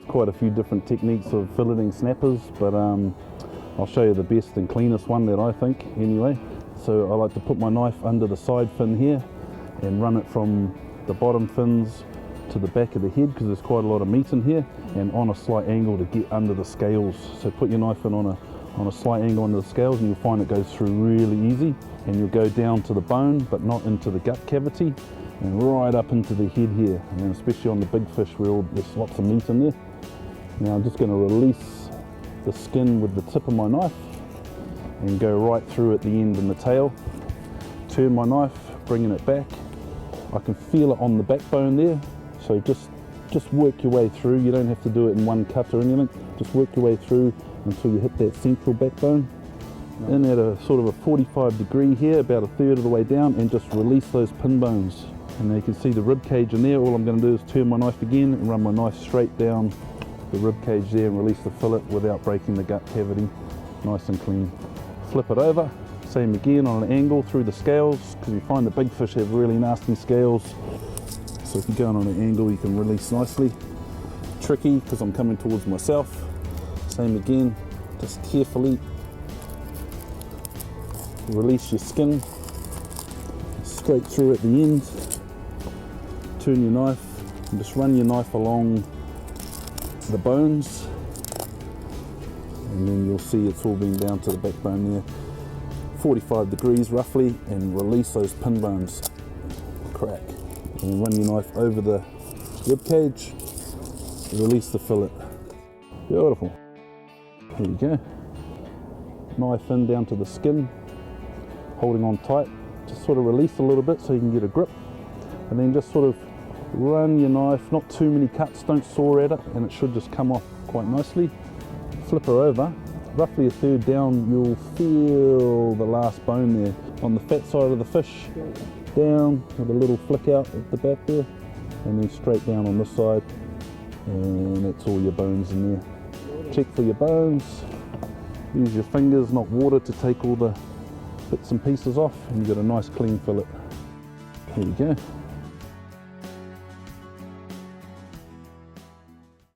quite a few different techniques of filleting snappers, but I'll show you the best and cleanest one that I think anyway. So I like to put my knife under the side fin here and run it from the bottom fins to the back of the head, because there's quite a lot of meat in here, and on a slight angle to get under the scales. So put your knife in on a slight angle under the scales and you'll find it goes through really easy, and you'll go down to the bone but not into the gut cavity, and right up into the head here, and especially on the big fish where there's lots of meat in there. Now I'm just going to release the skin with the tip of my knife and go right through at the end and the tail. Turn my knife, bringing it back. I can feel it on the backbone there, so just work your way through. You don't have to do it in one cut or anything. Just work your way through until you hit that central backbone. In at a sort of a 45 degree here, about a third of the way down, and just release those pin bones. And now you can see the rib cage in there. All I'm going to do is turn my knife again and run my knife straight down the rib cage there and release the fillet without breaking the gut cavity. Nice and clean. Flip it over, same again on an angle through the scales, because you find the big fish have really nasty scales. So if you're going on an angle, you can release nicely. Tricky because I'm coming towards myself. Same again, just carefully release your skin straight through at the end. Turn your knife and just run your knife along the bones, and then you'll see it's all been down to the backbone there. 45 degrees roughly, and release those pin bones. Crack. And then run your knife over the rib cage, release the fillet. Beautiful. There you go. Knife in down to the skin, holding on tight. Just sort of release a little bit so you can get a grip, and then just sort of run your knife, not too many cuts, don't saw at it, and it should just come off quite nicely. Flip her over, roughly a third down, you'll feel the last bone there on the fat side of the fish, down with a little flick out at the back there, and then straight down on this side, and that's all your bones in there. Check for your bones, use your fingers, not water, to take all the bits and pieces off, and you've got a nice clean fillet. There you go.